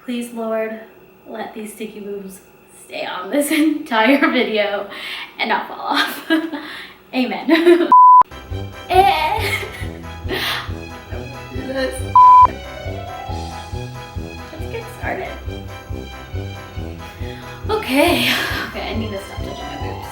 Please, Lord, let these sticky boobs stay on this entire video and not fall off. Amen. Let's get started. Okay, I need to stop touching my boobs.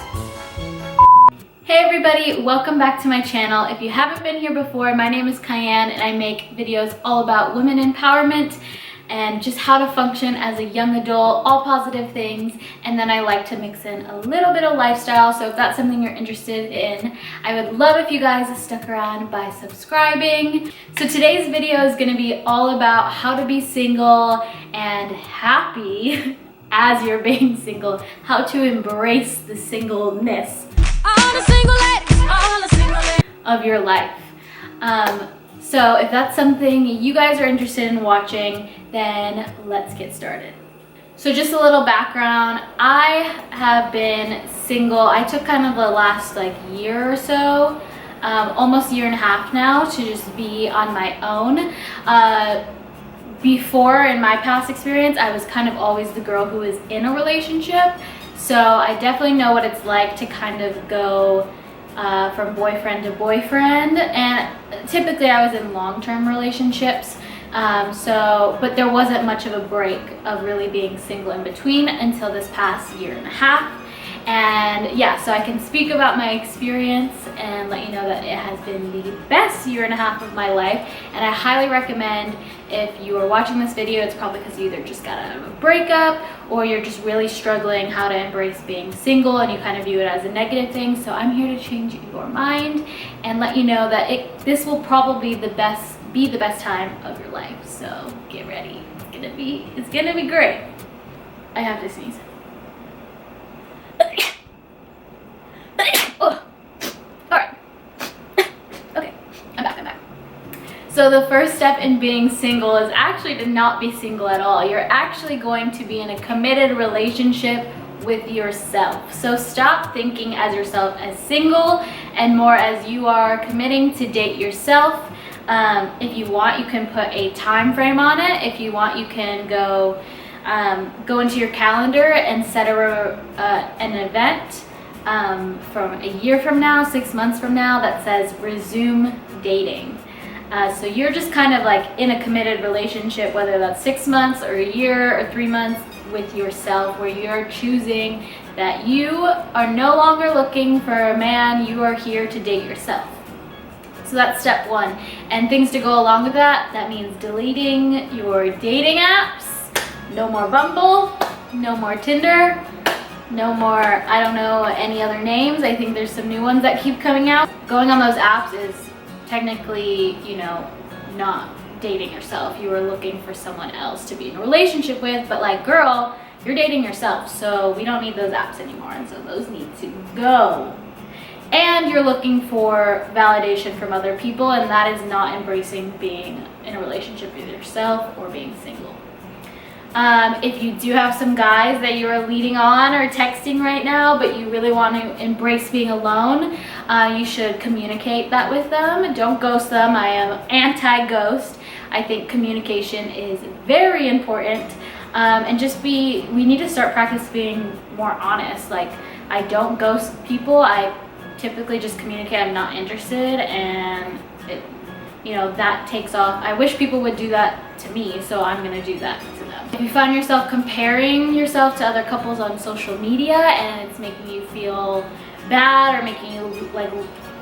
Hey everybody, welcome back to my channel. If you haven't been here before, my name is Kian and I make videos all about women empowerment and just how to function as a young adult, all positive things, and then I like to mix in a little bit of lifestyle. So if that's something you're interested in, I would love if you guys stuck around by subscribing. So today's video is going to be all about how to be single and happy as you're being single, how to embrace the singleness of your life. So if that's something you guys are interested in watching, then let's get started. So just a little background, I have been single. I took kind of the last year or so, almost a year and a half now, to just be on my own. Before, in my past experience, I was kind of always the girl who was in a relationship. So I definitely know what it's like to kind of go from boyfriend to boyfriend, and typically I was in long-term relationships, but there wasn't much of a break of really being single in between until this past year and a half. And yeah, so I can speak about my experience and let you know that it has been the best year and a half of my life, and I highly recommend, if you are watching this video, it's probably because you either just got out of a breakup or you're just really struggling how to embrace being single and you kind of view it as a negative thing. So I'm here to change your mind and let you know that this will probably be the best time of your life. So get ready. It's gonna be great. I have to sneeze. Oh. All right. Okay, I'm back. So the first step in being single is actually to not be single at all. You're actually going to be in a committed relationship with yourself. So stop thinking as yourself as single and more as you are committing to date yourself. If you want, you can put a time frame on it. If you want, you can go into your calendar and set an event from a year from now, 6 months from now, that says resume dating. So you're just kind of in a committed relationship, whether that's 6 months or a year or 3 months, with yourself, where you're choosing that you are no longer looking for a man, you are here to date yourself. So that's step one. And things to go along with that, that means deleting your dating apps. No more Bumble, no more Tinder, no more, I don't know any other names. I think there's some new ones that keep coming out. Going on those apps is technically, not dating yourself. You are looking for someone else to be in a relationship with, but girl, you're dating yourself, so we don't need those apps anymore, and so those need to go. And you're looking for validation from other people, and that is not embracing being in a relationship with yourself or being single. If you do have some guys that you are leading on or texting right now, but you really want to embrace being alone, you should communicate that with them. Don't ghost them. I am anti-ghost. I think communication is very important. And we need to start practicing being more honest. I don't ghost people. I typically just communicate I'm not interested, and that takes off. I wish people would do that to me, so I'm gonna do that to them. If you find yourself comparing yourself to other couples on social media and it's making you feel bad or making you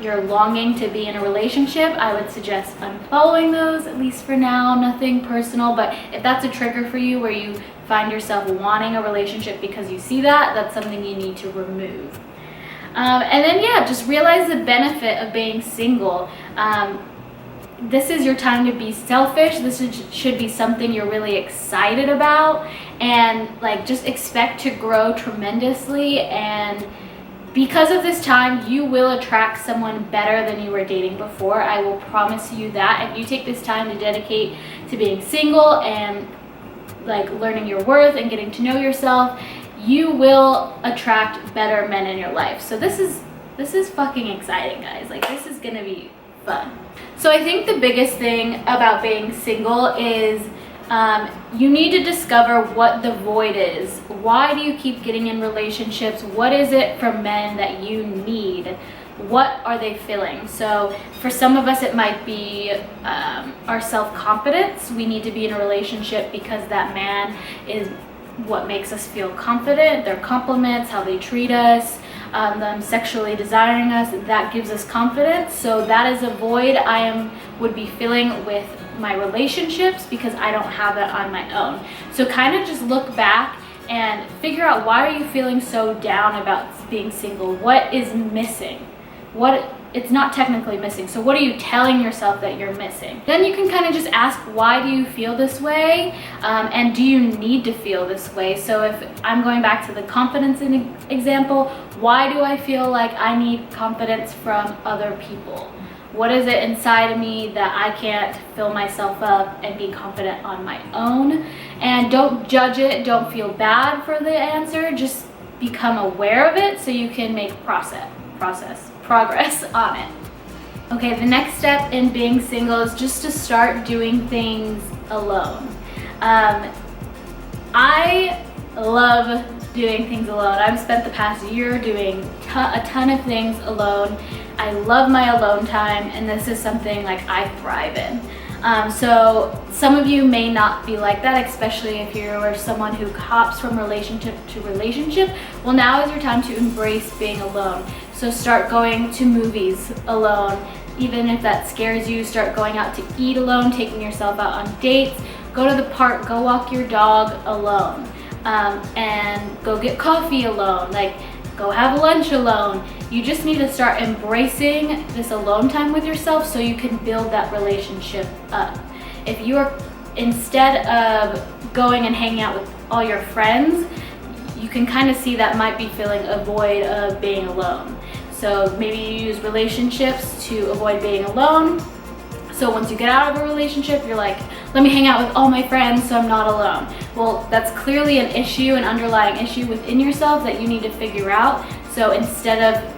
you're longing to be in a relationship, I would suggest unfollowing those, at least for now. Nothing personal, but if that's a trigger for you where you find yourself wanting a relationship because you see that's something you need to remove. And then just realize the benefit of being single. This is your time to be selfish. This should be something you're really excited about, and just expect to grow tremendously. And because of this time, you will attract someone better than you were dating before. I will promise you that. If you take this time to dedicate to being single and learning your worth and getting to know yourself, you will attract better men in your life. So this is fucking exciting, guys. This is gonna be fun. So I think the biggest thing about being single is You need to discover what the void is. Why do you keep getting in relationships? What is it from men that you need? What are they feeling? So for some of us, it might be our self-confidence. We need to be in a relationship because that man is what makes us feel confident. Their compliments, how they treat us, them sexually desiring us, that gives us confidence. So that is a void I would be feeling with my relationships because I don't have it on my own. So kind of just look back and figure out, why are you feeling so down about being single? What is missing? It's not technically missing, so what are you telling yourself that you're missing? Then you can kind of just ask, why do you feel this way? And do you need to feel this way? So if I'm going back to the confidence example, why do I feel like I need confidence from other people? What is it inside of me that I can't fill myself up and be confident on my own? And don't judge it, don't feel bad for the answer, just become aware of it so you can make progress on it. Okay, the next step in being single is just to start doing things alone. I love doing things alone. I've spent the past year doing a ton of things alone. I love my alone time, and this is something like I thrive in. So some of you may not be like that, especially if you're someone who hops from relationship to relationship. Well, now is your time to embrace being alone. So start going to movies alone. Even if that scares you, start going out to eat alone, taking yourself out on dates, go to the park, go walk your dog alone, and go get coffee alone, like go have lunch alone. You just need to start embracing this alone time with yourself so you can build that relationship up. If you are, instead of going and hanging out with all your friends, you can kind of see that might be filling a void of being alone. So maybe you use relationships to avoid being alone. So once you get out of a relationship, you're like, let me hang out with all my friends so I'm not alone. Well, that's clearly an issue, an underlying issue within yourself that you need to figure out. So instead of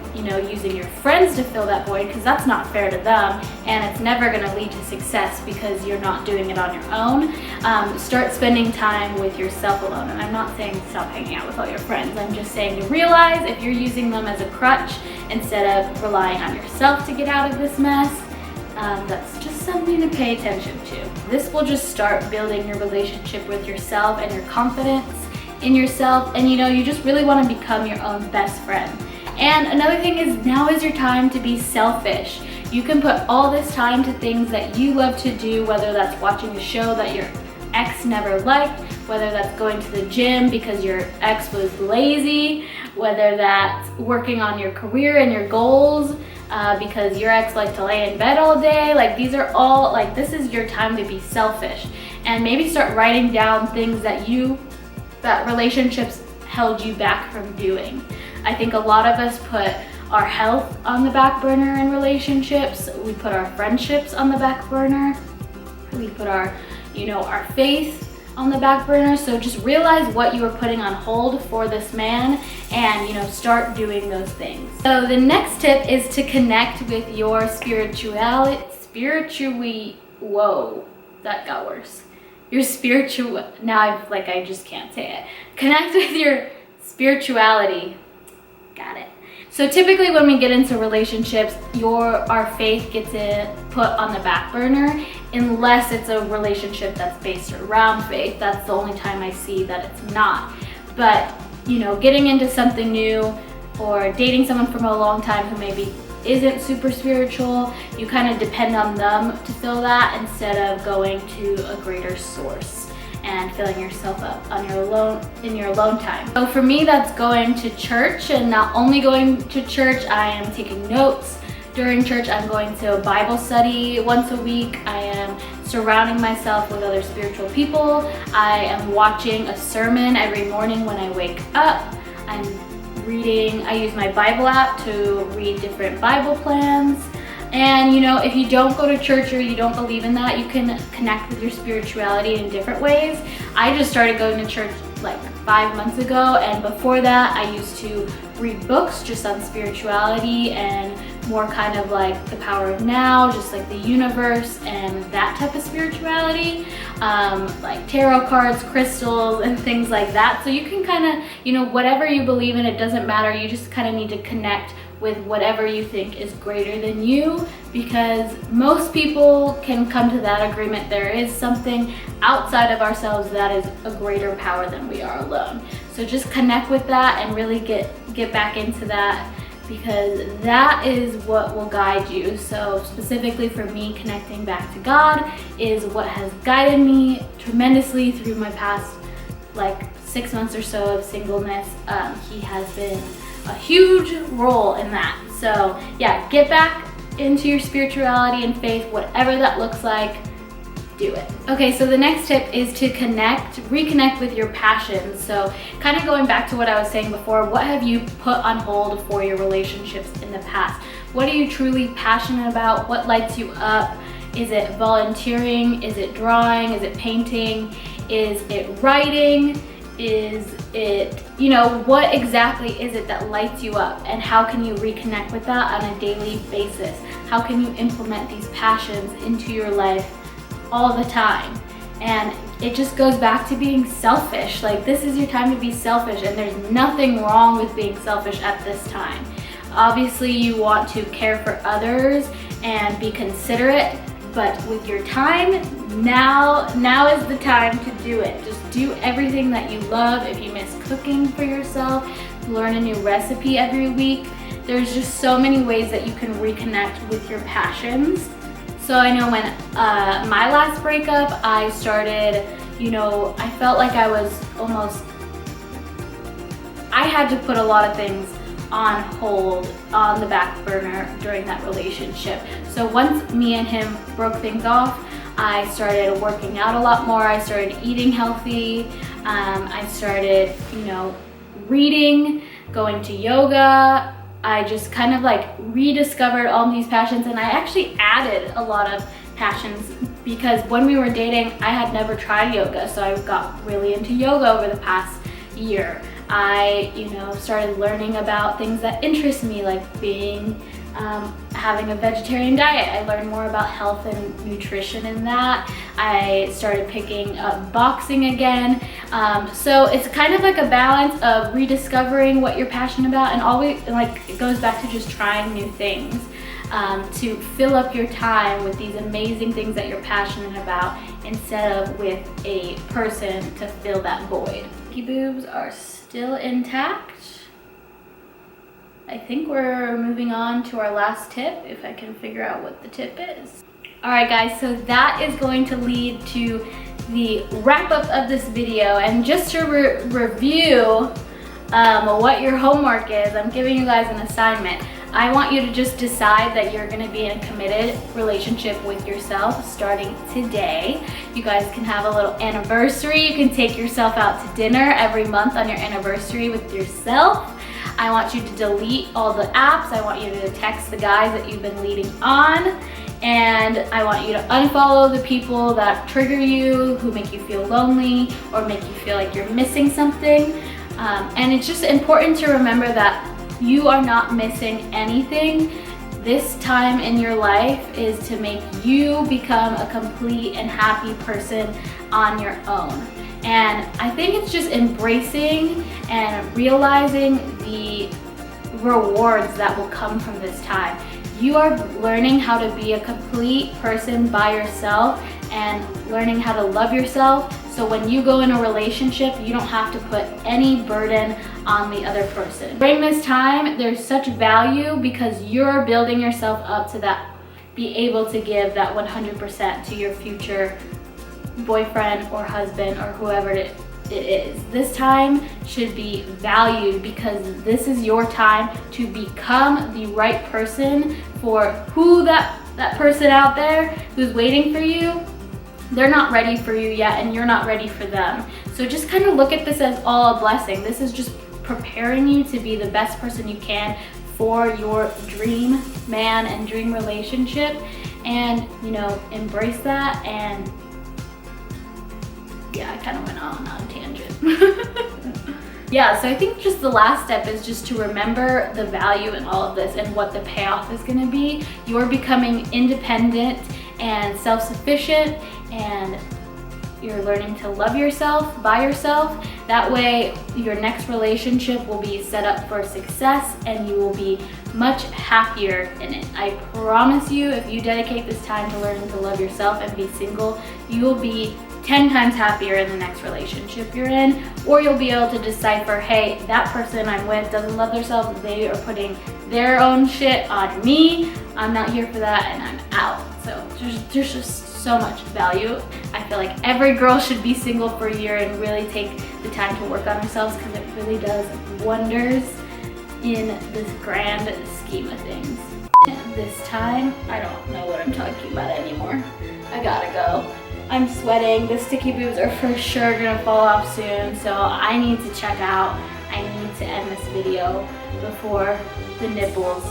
using your friends to fill that void, because that's not fair to them and it's never going to lead to success because you're not doing it on your own, start spending time with yourself alone. And I'm not saying stop hanging out with all your friends. I'm just saying to realize if you're using them as a crutch instead of relying on yourself to get out of this mess, that's just something to pay attention to. This will just start building your relationship with yourself and your confidence in yourself, and you just really want to become your own best friend. And another thing is, now is your time to be selfish. You can put all this time to things that you love to do, whether that's watching a show that your ex never liked, whether that's going to the gym because your ex was lazy, whether that's working on your career and your goals because your ex liked to lay in bed all day. Like, these are all, like, this is your time to be selfish. And maybe start writing down things that relationships held you back from doing. I think a lot of us put our health on the back burner in relationships. We put our friendships on the back burner. We put our faith on the back burner. So just realize what you are putting on hold for this man and, start doing those things. So the next tip is to connect with your whoa, that got worse. I just can't say it. Connect with your spirituality. Got it. So typically when we get into relationships, our faith gets put on the back burner, unless it's a relationship that's based around faith. That's the only time I see that it's not. But, getting into something new or dating someone from a long time who maybe isn't super spiritual, you kind of depend on them to fill that instead of going to a greater source and filling yourself up in your alone time. So for me, that's going to church, and not only going to church, I am taking notes during church. I'm going to a Bible study once a week. I am surrounding myself with other spiritual people. I am watching a sermon every morning when I wake up. I'm reading, I use my Bible app to read different Bible plans. And if you don't go to church or you don't believe in that, you can connect with your spirituality in different ways. I just started going to church like 5 months ago, and before that I used to read books just on spirituality and more kind of like the power of now, just like the universe and that type of spirituality, like tarot cards, crystals, and things like that. So you can kind of, you know, whatever you believe in, it doesn't matter. You just kind of need to connect with whatever you think is greater than you, because most people can come to that agreement. There is something outside of ourselves that is a greater power than we are alone. So just connect with that and really get back into that, because that is what will guide you. So specifically for me, connecting back to God is what has guided me tremendously through my past like 6 months or so of singleness. He has been a huge role in that. So yeah, get back into your spirituality and faith, whatever that looks like, do it. Okay, so the next tip is to reconnect with your passions. So kind of going back to what I was saying before, what have you put on hold for your relationships in the past? What are you truly passionate about? What lights you up? Is it volunteering? Is it drawing? Is it painting? Is it writing? Is it, you know, what exactly is it that lights you up, and how can you reconnect with that on a daily basis? How can you implement these passions into your life all the time? And it just goes back to being selfish. Like, this is your time to be selfish, and there's nothing wrong with being selfish at this time. Obviously, you want to care for others and be considerate, but with your time, now is the time to do it. Just do everything that you love. If you miss cooking for yourself, learn a new recipe every week. There's just so many ways that you can reconnect with your passions. So I know when my last breakup, I started, you know, I felt like I had to put a lot of things on hold, on the back burner during that relationship. So once me and him broke things off, I started working out a lot more. I started eating healthy. I started, you know, reading, going to yoga. I just kind of like rediscovered all these passions, and I actually added a lot of passions because when we were dating, I had never tried yoga. So I got really into yoga over the past year. I, you know, started learning about things that interest me, like having a vegetarian diet. I learned more about health and nutrition in that. I started picking up boxing again. So it's kind of like a balance of rediscovering what you're passionate about, and always, like, it goes back to just trying new things to fill up your time with these amazing things that you're passionate about, instead of with a person to fill that void. Boobs are still intact. I think we're moving on to our last tip, if I can figure out what the tip is. All right, guys, so that is going to lead to the wrap up of this video. And just to review what your homework is, I'm giving you guys an assignment. I want you to just decide that you're gonna be in a committed relationship with yourself starting today. You guys can have a little anniversary. You can take yourself out to dinner every month on your anniversary with yourself. I want you to delete all the apps. I want you to text the guys that you've been leading on. And I want you to unfollow the people that trigger you, who make you feel lonely or make you feel like you're missing something. And it's just important to remember that you are not missing anything. This time in your life is to make you become a complete and happy person on your own. And I think it's just embracing and realizing the rewards that will come from this time. You are learning how to be a complete person by yourself and learning how to love yourself. So when you go in a relationship, you don't have to put any burden on the other person. During this time, there's such value because you're building yourself up to that, be able to give that 100% to your future boyfriend or husband or whoever it is. This time should be valued because this is your time to become the right person for who that person out there who's waiting for you. They're not ready for you yet, and you're not ready for them. So just kind of look at this as all a blessing. This is just preparing you to be the best person you can for your dream man and dream relationship, and, you know, embrace that. And yeah, I kind of went on a tangent. yeah, so I think just the last step is just to remember the value in all of this and what the payoff is going to be. You're becoming independent and self-sufficient, and you're learning to love yourself by yourself. That way your next relationship will be set up for success and you will be much happier in it. I promise you, if you dedicate this time to learning to love yourself and be single, you will be 10 times happier in the next relationship you're in, or you'll be able to decipher, hey, that person I'm with doesn't love themselves, they are putting their own shit on me, I'm not here for that, and I'm out. So there's just so much value. I feel like every girl should be single for a year and really take the time to work on themselves, because it really does wonders in this grand scheme of things. This time, I don't know what I'm talking about anymore. I gotta go. I'm sweating. The sticky boobs are for sure gonna fall off soon, so I need to check out. I need to end this video before the nipples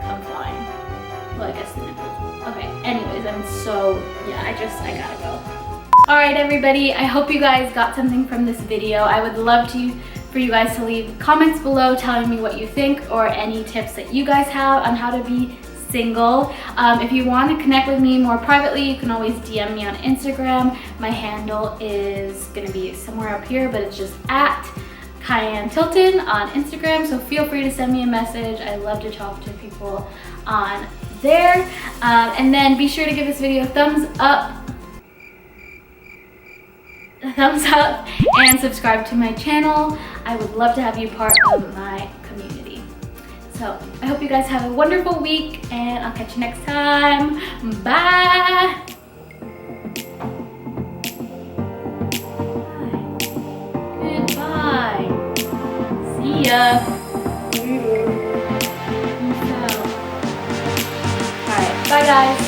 come flying. Well, I guess the nipples. Okay, anyways, I gotta go. Alright everybody, I hope you guys got something from this video. I would love for you guys to leave comments below telling me what you think, or any tips that you guys have on how to be single. If you want to connect with me more privately, you can always DM me on Instagram. My handle is going to be somewhere up here, but it's just at Kian Tilton on Instagram, so feel free to send me a message. I love to talk to people on there. And then be sure to give this video a thumbs up and subscribe to my channel. I would love to have you part of my community. So I hope you guys have a wonderful week, and I'll catch you next time. Bye. Goodbye. See ya. Peace out. Alright, bye guys.